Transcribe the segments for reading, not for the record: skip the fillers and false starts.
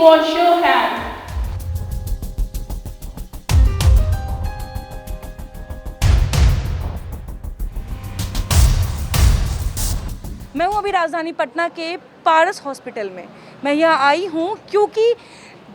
wash your hands. मैं हूँ अभी राजधानी पटना के पारस हॉस्पिटल में। मैं यहाँ आई हूँ क्योंकि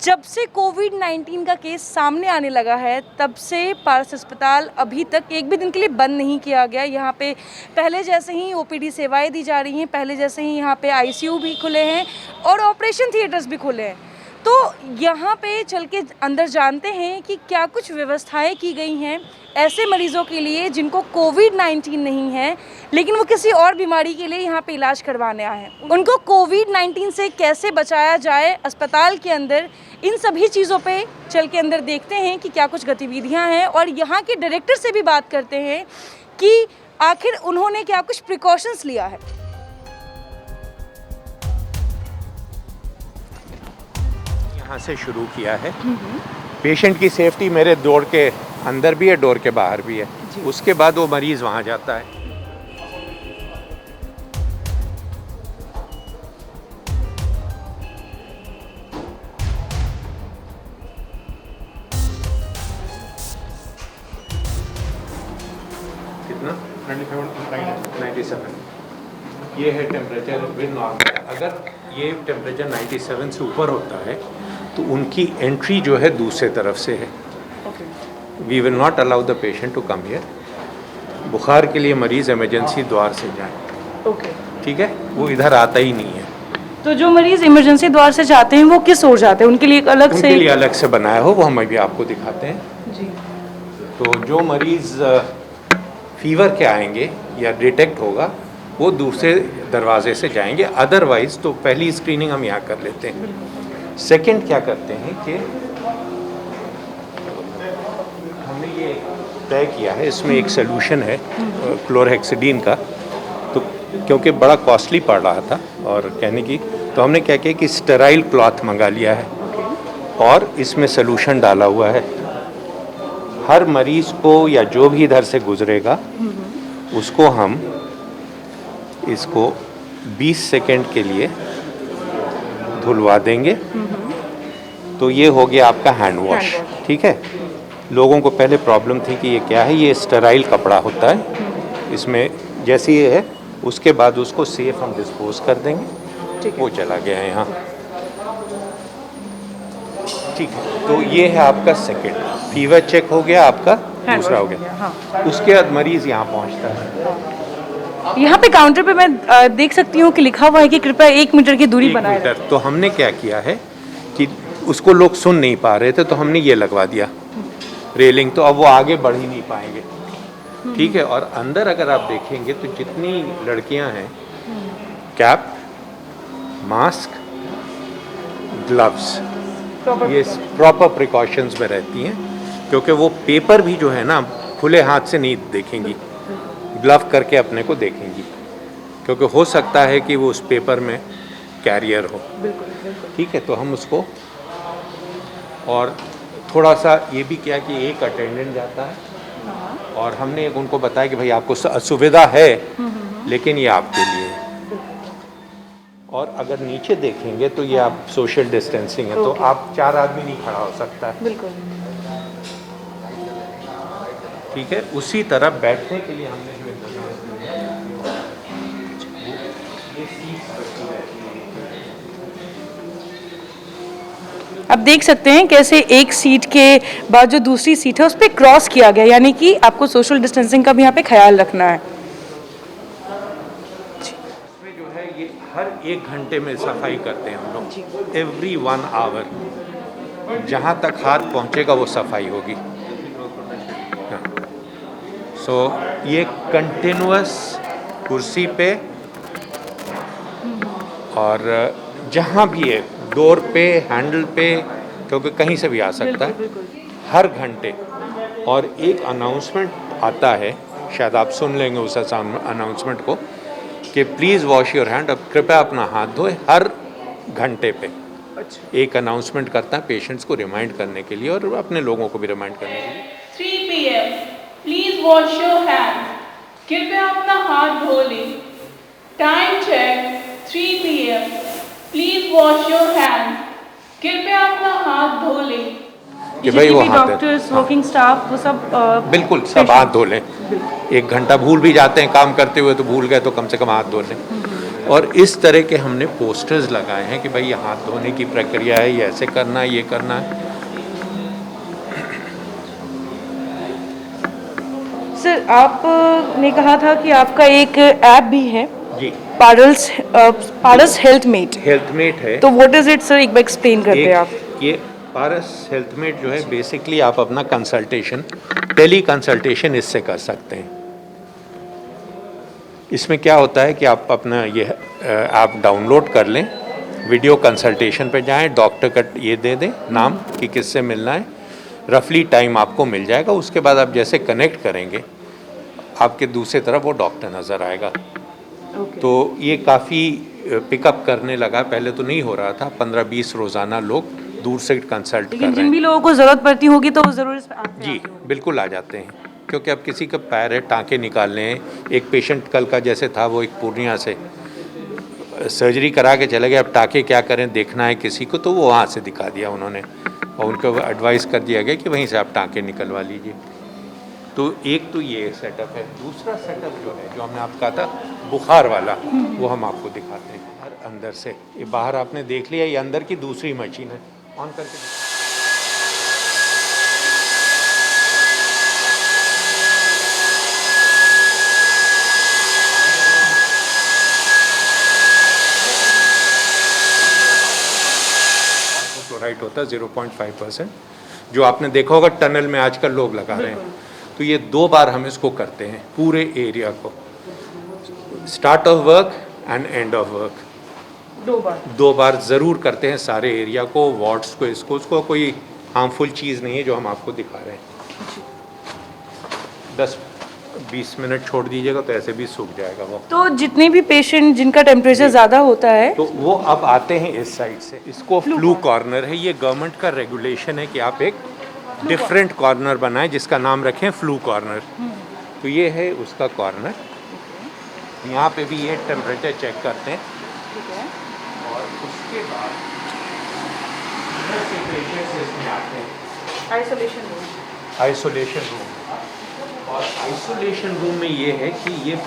जब से कोविड-19 का केस सामने आने लगा है तब से पारस अस्पताल अभी तक एक भी दिन के लिए बंद नहीं किया गया। यहाँ पे पहले जैसे ही ओपीडी सेवाएं दी जा रही हैं, पहले जैसे ही यहाँ पे आईसीयू भी खुले हैं और ऑपरेशन थिएटर्स भी खुले हैं। तो यहाँ पे चल के अंदर जानते हैं कि क्या कुछ व्यवस्थाएं की गई हैं ऐसे मरीज़ों के लिए जिनको कोविड-19 नहीं है लेकिन वो किसी और बीमारी के लिए यहाँ पे इलाज करवाने आए हैं। उनको कोविड-19 से कैसे बचाया जाए अस्पताल के अंदर, इन सभी चीज़ों पे चल के अंदर देखते हैं कि क्या कुछ गतिविधियाँ हैं और यहाँ के डायरेक्टर से भी बात करते हैं कि आखिर उन्होंने क्या कुछ प्रिकॉशंस लिया है। यहाँ से शुरू किया है। पेशेंट की सेफ्टी मेरे डोर के अंदर भी है, डोर के बाहर भी है। उसके बाद वो मरीज़ वहाँ जाता है। कितना? 97। ये है टेम्परेचर विद नॉर्मल। अगर ये टेम्परेचर 97 से ऊपर होता है तो उनकी एंट्री जो है दूसरे तरफ से है। We will not allow the patient to come here. बुखार के लिए मरीज़ इमरजेंसी द्वार से जाए। ठीक है, वो इधर आता ही नहीं है। तो जो मरीज़ इमरजेंसी द्वार से जाते हैं वो किस ओर जाते हैं? उनके लिए अलग से? उनके लिए अलग से बनाया हो, वो हम अभी आपको दिखाते हैं। जी। तो जो मरीज़ फीवर के आएंगे या डिटेक्ट होगा वो दूसरे दरवाजे से जाएंगे। अदरवाइज तो पहली स्क्रीनिंग हम यहाँ कर लेते हैं। सेकंड क्या करते हैं कि हमने ये तय किया है, इसमें एक सलूशन है क्लोरहेक्सिडीन का, तो क्योंकि बड़ा कॉस्टली पड़ रहा था और कहने की, तो हमने क्या किया कि स्टेराइल क्लॉथ मंगा लिया है और इसमें सलूशन डाला हुआ है। हर मरीज़ को या जो भी इधर से गुजरेगा उसको हम इसको 20 सेकंड के लिए धुलवा देंगे। तो ये हो गया आपका हैंड वॉश। ठीक है, लोगों को पहले प्रॉब्लम थी कि ये क्या है, ये स्टेराइल कपड़ा होता है, इसमें जैसे ये है उसके बाद उसको सेफ हम डिस्पोज कर देंगे। वो चला गया है यहाँ। ठीक है, तो ये है आपका सेकंड। फीवर चेक हो गया आपका, दूसरा हो गया। हाँ। उसके बाद मरीज़ यहाँ पहुँचता है। यहाँ पे काउंटर पे मैं देख सकती हूँ कि लिखा हुआ है कि कृपया 1 मीटर की दूरी बनाए रखें। तो हमने क्या किया है कि उसको लोग सुन नहीं पा रहे थे तो हमने ये लगवा दिया रेलिंग, तो अब वो आगे बढ़ ही नहीं पाएंगे। ठीक है, और अंदर अगर आप देखेंगे तो जितनी लड़कियां हैं कैप, मास्क, ग्लव्स, ये प्रॉपर प्रिकॉशंस में रहती हैं क्योंकि वो पेपर भी जो है ना खुले हाथ से नहीं देखेंगी, ग्लव करके अपने को देखेंगी क्योंकि हो सकता है कि वो उस पेपर में कैरियर हो। ठीक है, तो हम उसको, और थोड़ा सा ये भी किया कि एक अटेंडेंट जाता है और हमने उनको बताया कि भाई आपको असुविधा है लेकिन ये आपके लिए है। और अगर नीचे देखेंगे तो ये आप सोशल डिस्टेंसिंग है, तो आप 4 आदमी नहीं खड़ा हो सकता है। बिल्कुल। ठीक है, उसी तरह बैठने के लिए हमने जो इंतजाम किया है, ये सीट्स रखी रहती हैं। आप देख सकते हैं कैसे एक सीट के बाद जो दूसरी सीट है उस पर क्रॉस किया गया, यानी कि आपको सोशल डिस्टेंसिंग का भी यहाँ पे ख्याल रखना है। इसमें जो है ये हर 1 घंटे में सफाई करते हैं हम लोग, एवरी 1 आवर। जहाँ तक हाथ पहुँचेगा वो सफाई होगी। सो ये कंटिन्यूअस कुर्सी पे और जहाँ भी है, डोर पे, हैंडल पे, क्योंकि कहीं से भी आ सकता है, हर घंटे। और एक अनाउंसमेंट आता है, शायद आप सुन लेंगे उस अनाउंसमेंट को, कि प्लीज़ वॉश योर हैंड, अब कृपया अपना हाथ धोए हर घंटे पे। एक अनाउंसमेंट करता है पेशेंट्स को रिमाइंड करने के लिए और अपने लोगों को भी रिमाइंड करने के लिए। 3 PM, please wash your hand. कृपया अपना हाथ धो लें। Time check 3 PM, please wash your hand. कृपया अपना हाथ धो लें। कि भाई वो हाथ डॉक्टर्स, वर्किंग स्टाफ, वो सब बिल्कुल सब हाथ धो लें। 1 घंटा भूल भी जाते हैं काम करते हुए, तो भूल गए तो कम से कम हाथ धो लें। और इस तरह के हमने पोस्टर्स लगाए हैं कि भाई ये हाथ धोने की प्रक्रिया है, ये ऐसे करना है, ये करना है। सर, आपने कहा था कि आपका एक ऐप भी है, जी, पारस हेल्थमेट। हेल्थमेट है। तो व्हाट इज इट सर, एक बार एक्सप्लेन करते हैं आप। ये पारस हेल्थमेट जो है, बेसिकली आप अपना कंसल्टेशन, टेली कंसल्टेशन इससे कर सकते हैं। इसमें क्या होता है कि आप अपना ये आप डाउनलोड कर लें, वीडियो कंसल्टेशन पे जाएं, डॉक्टर का ये दे दें नाम कि किससे मिलना है, रफली टाइम आपको मिल जाएगा। उसके बाद आप जैसे कनेक्ट करेंगे, आपके दूसरी तरफ वो डॉक्टर नज़र आएगा। तो ये काफ़ी पिकअप करने लगा, पहले तो नहीं हो रहा था। 15-20 रोज़ाना लोग दूर से कंसल्ट कर लेकिन रहे जिन हैं। भी लोगों को ज़रूरत पड़ती होगी तो वो ज़रूर इस पे आते जी हैं। बिल्कुल आ जाते हैं, क्योंकि अब किसी का पैर है, टाँके निकालने हैं। एक पेशेंट कल का जैसे था, वो एक पूर्णिया से सर्जरी करा के चले गए, अब टाँके क्या करें देखना है किसी को, तो वो वहाँ से दिखा दिया उन्होंने, और उनको एडवाइस कर दिया गया कि वहीं से आप टाँके निकलवा लीजिए। तो एक तो ये सेटअप है। दूसरा सेटअप जो है, जो हमने आपको कहा था बुखार वाला, वो हम आपको दिखाते हैं। हर अंदर से, ये बाहर आपने देख लिया, ये अंदर की दूसरी मशीन है, ऑन करके फ्लोराइड होता है 0.5%, जो आपने देखा होगा टनल में आजकल लोग लगा रहे हैं। तो ये 2 बार हम इसको करते हैं पूरे एरिया को, start of work and end of work. 2 बार ज़रूर करते हैं सारे एरिया को, वार्ड्स को, इसको उसको। कोई हार्मफुल चीज़ नहीं है जो हम आपको दिखा रहे हैं। 10-20 मिनट छोड़ दीजिएगा तो ऐसे भी सूख जाएगा वो। तो जितने भी पेशेंट जिनका टेम्परेचर ज़्यादा होता है, तो वो अब आते हैं इस साइड से। इसको फ्लू कॉर्नर है। ये गवर्नमेंट का रेगुलेशन है कि आप एक डिफरेंट कॉर्नर बनाएं जिसका नाम रखें फ्लू कॉर्नर। तो ये है उसका कॉर्नर। यहाँ पे भी ये टेम्परेचर चेक करते हैं, और उसके बाद इसमें आते हैं आइसोलेशन रूम। और आइसोलेशन रूम में ये है कि ये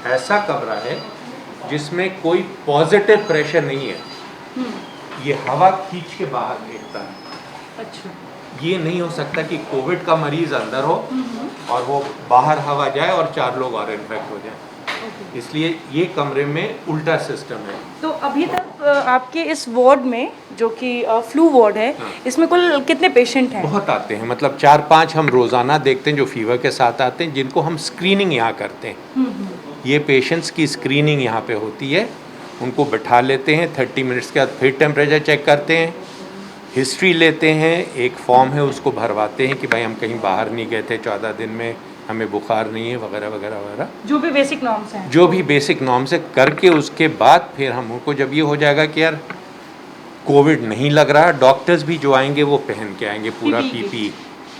ऐसा कमरा है जिसमें कोई पॉजिटिव प्रेशर नहीं है। ये हवा खींच के बाहर फेंकता है। अच्छा, ये नहीं हो सकता कि कोविड का मरीज अंदर हो और वो बाहर हवा जाए और 4 लोग और इन्फेक्ट हो जाए। इसलिए ये कमरे में उल्टा सिस्टम है। तो अभी तक आपके इस वार्ड में, जो कि फ्लू वार्ड है, इसमें कुल कितने पेशेंट हैं? बहुत आते हैं, मतलब 4-5 हम रोज़ाना देखते हैं जो फीवर के साथ आते हैं, जिनको हम स्क्रीनिंग यहाँ करते हैं। ये पेशेंट्स की स्क्रीनिंग यहाँ पे होती है। उनको बिठा लेते हैं, 30 मिनट्स के बाद फिर टेम्परेचर चेक करते हैं, हिस्ट्री लेते हैं, एक फॉर्म है उसको भरवाते हैं कि भाई हम कहीं बाहर नहीं गए थे 14 दिन में, हमें बुखार नहीं है, वगैरह वगैरह वगैरह, जो भी बेसिक नॉर्म्स हैं। जो भी बेसिक नॉर्म से करके उसके बाद फिर हम उनको, जब ये हो जाएगा कि यार कोविड नहीं लग रहा, डॉक्टर्स भी जो आएंगे वो पहन के आएंगे पूरा पीपी,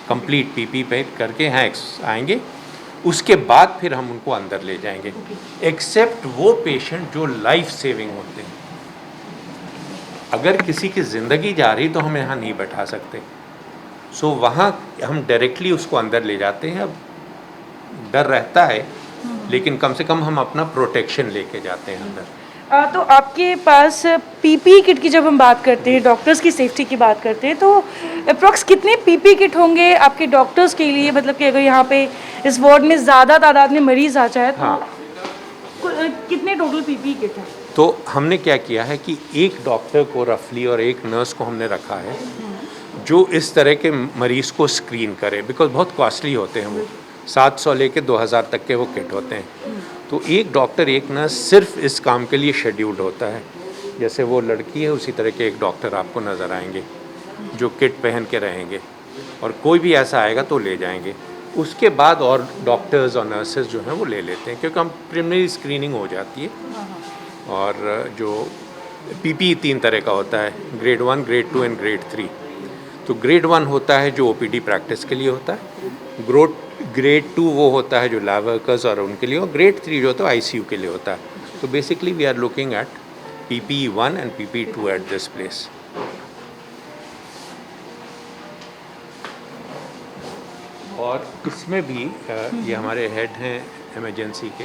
कंप्लीट पीपी पहन करके हैं आएंगे। उसके बाद फिर हम उनको अंदर ले जाएंगे, एक्सेप्ट वो पेशेंट जो लाइफ सेविंग होते हैं। अगर किसी की ज़िंदगी जा रही तो हम यहाँ नहीं बैठा सकते। सो वहाँ हम डायरेक्टली उसको अंदर ले जाते हैं। अब डर रहता है, लेकिन कम से कम हम अपना प्रोटेक्शन लेके जाते हैं अंदर। तो आपके पास पीपी किट की जब हम बात करते हैं, डॉक्टर्स की सेफ्टी की बात करते हैं, तो अप्रॉक्स कितने पीपी किट होंगे आपके डॉक्टर्स के लिए? मतलब कि अगर यहाँ पे इस वार्ड में ज़्यादा तादाद में मरीज आ जाए तो कितने टोटल पीपी किट हैं? तो हमने क्या किया है कि एक डॉक्टर को रफली और एक नर्स को हमने रखा है जो इस तरह के मरीज़ को स्क्रीन करे, बिकॉज बहुत कॉस्टली होते हैं वो, 700 लेके 2000 तक के वो किट होते हैं। तो एक डॉक्टर एक नर्स सिर्फ इस काम के लिए शेड्यूल्ड होता है। जैसे वो लड़की है, उसी तरह के एक डॉक्टर आपको नज़र आएंगे जो किट पहन के रहेंगे, और कोई भी ऐसा आएगा तो ले जाएंगे। उसके बाद और डॉक्टर्स और नर्सेज जो हैं वो ले लेते हैं, क्योंकि हम प्रिलिमिनरी स्क्रीनिंग हो जाती है। और जो पीपी 3 तरह का होता है, ग्रेड 1, ग्रेड 2 एंड ग्रेड 3। तो ग्रेड 1 होता है जो ओपीडी प्रैक्टिस के लिए होता है, ग्रेड 2 वो होता है जो लैब वर्कर्स और उनके लिए, और ग्रेड 3 जो होता है आईसीयू के लिए होता है। तो basically we are looking at PPE 1 and PPE 2 at this place. और इसमें भी ये हमारे हेड हैं इमरजेंसी के,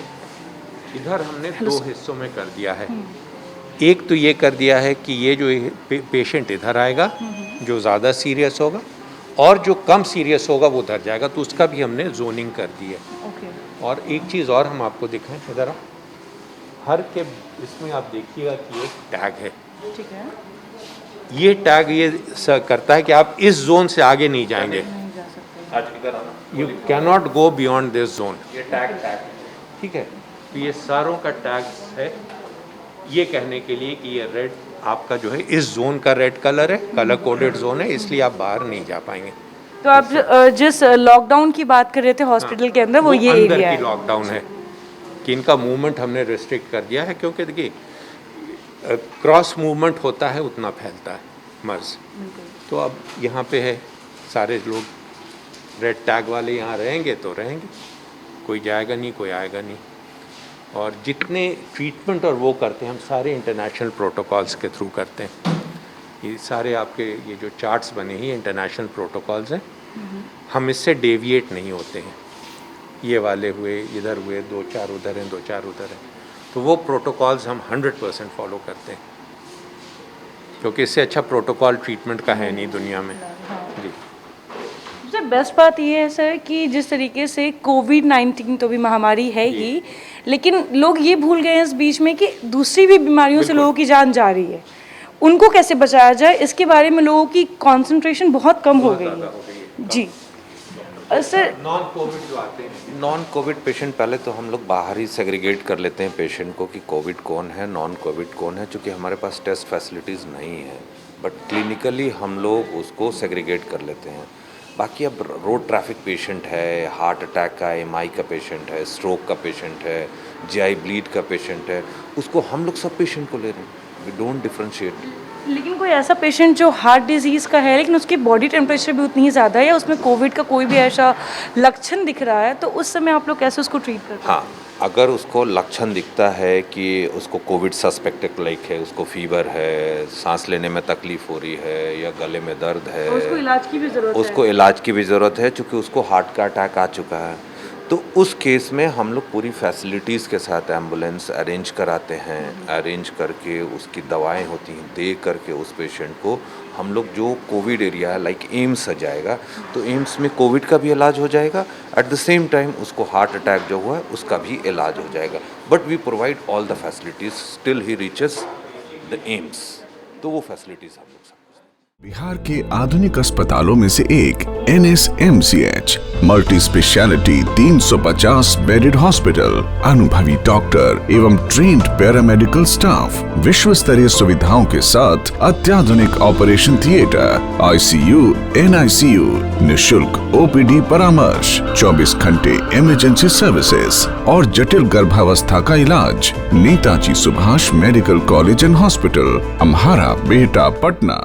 इधर हमने दो हिस्सों में कर दिया है। एक तो ये कर दिया है कि ये जो पेशेंट इधर आएगा जो ज़्यादा सीरियस होगा, और जो कम सीरियस होगा वो उधर जाएगा, तो उसका भी हमने जोनिंग कर दी है। और एक चीज़ और हम आपको दिखाएं, इधर हर के इसमें आप देखिएगा कि एक टैग है। ठीक है। ये टैग ये करता है कि आप इस जोन से आगे नहीं जाएंगे, you cannot go beyond this zone. ये टैग ठीक है। तो ये सारों का टैग है ये कहने के लिए कि ये रेड आपका जो है इस जोन का रेड कलर है, कलर कोडेड जोन है, इसलिए आप बाहर नहीं जा पाएंगे। तो आप जिस लॉकडाउन की बात कर रहे थे हॉस्पिटल के अंदर, वो ये अंदर एरिया की है। लॉकडाउन है कि इनका मूवमेंट हमने रिस्ट्रिक्ट कर दिया है, क्योंकि देखिए क्रॉस मूवमेंट होता है उतना फैलता है मर्ज। तो अब यहाँ पे है सारे लोग रेड टैग वाले यहाँ रहेंगे तो रहेंगे, कोई जाएगा नहीं, कोई आएगा नहीं। और जितने ट्रीटमेंट और वो करते हैं हम सारे इंटरनेशनल प्रोटोकॉल्स के थ्रू करते हैं। ये सारे आपके ये जो चार्ट्स बने हैं इंटरनेशनल प्रोटोकॉल्स हैं, हम इससे डेविएट नहीं होते हैं। ये वाले हुए, इधर हुए, 2-4 उधर हैं, 2-4 उधर हैं, तो वो प्रोटोकॉल्स हम 100% फॉलो करते हैं, क्योंकि इससे अच्छा प्रोटोकॉल ट्रीटमेंट का है नहीं दुनिया में। जी। सबसे बेस्ट बात ये है सर कि जिस तरीके से कोविड-19 तो भी महामारी है ही, लेकिन लोग ये भूल गए हैं इस बीच में कि दूसरी भी बीमारियों से लोगों की जान जा रही है। उनको कैसे बचाया जाए, इसके बारे में लोगों की कंसंट्रेशन बहुत कम हो गई है। जी सर, नॉन कोविड जो आते हैं, नॉन कोविड पेशेंट पहले तो हम लोग बाहर ही सेग्रीगेट कर लेते हैं पेशेंट को कि कोविड कौन है, नॉन कोविड कौन है, क्योंकि हमारे पास टेस्ट फैसिलिटीज़ नहीं है। बट क्लिनिकली हम लोग उसको सेग्रीगेट कर लेते हैं। बाकी अब रोड ट्रैफिक पेशेंट है, हार्ट अटैक का, एमआई का पेशेंट है, स्ट्रोक का पेशेंट है, जीआई ब्लीड का पेशेंट है, उसको हम लोग सब पेशेंट को ले रहे हैं। We don't differentiate. लेकिन कोई ऐसा पेशेंट जो हार्ट डिजीज़ का है लेकिन उसकी बॉडी टेम्परेचर भी उतनी ही ज़्यादा है, या उसमें कोविड का कोई भी ऐसा लक्षण दिख रहा है, तो उस समय आप लोग कैसे उसको ट्रीट करते हैं? हाँ, अगर उसको लक्षण दिखता है कि उसको कोविड सस्पेक्टेड लाइक है, उसको फीवर है, सांस लेने में तकलीफ हो रही है या गले में दर्द है, तो उसको इलाज की भी ज़रूरत है। उसको इलाज की भी ज़रूरत है, क्योंकि उसको हार्ट का अटैक आ चुका है। तो उस केस में हम लोग पूरी फैसिलिटीज़ के साथ एम्बुलेंस अरेंज कराते हैं, अरेंज करके उसकी दवाएं होती हैं, दे करके उस पेशेंट को हम लोग जो कोविड एरिया है लाइक एम्स जाएगा, तो एम्स में कोविड का भी इलाज हो जाएगा, एट द सेम टाइम उसको हार्ट अटैक जो हुआ है उसका भी इलाज हो जाएगा। But we provide all the facilities till he reaches the AIIMS. तो वो फैसिलिटीज़ हम लोग बिहार के आधुनिक अस्पतालों में से एक NSMCH multi speciality 350 bedded hospital, अनुभवी डॉक्टर एवं ट्रेन्ड पैरामेडिकल स्टाफ, विश्व स्तरीय सुविधाओं के साथ अत्याधुनिक ऑपरेशन थिएटर, ICU, NICU, निशुल्क OPD परामर्श, 24 घंटे इमरजेंसी सर्विसेज और जटिल गर्भावस्था का इलाज। Netaji Subhash medical college and hospital, Amhara, Bihta, Patna.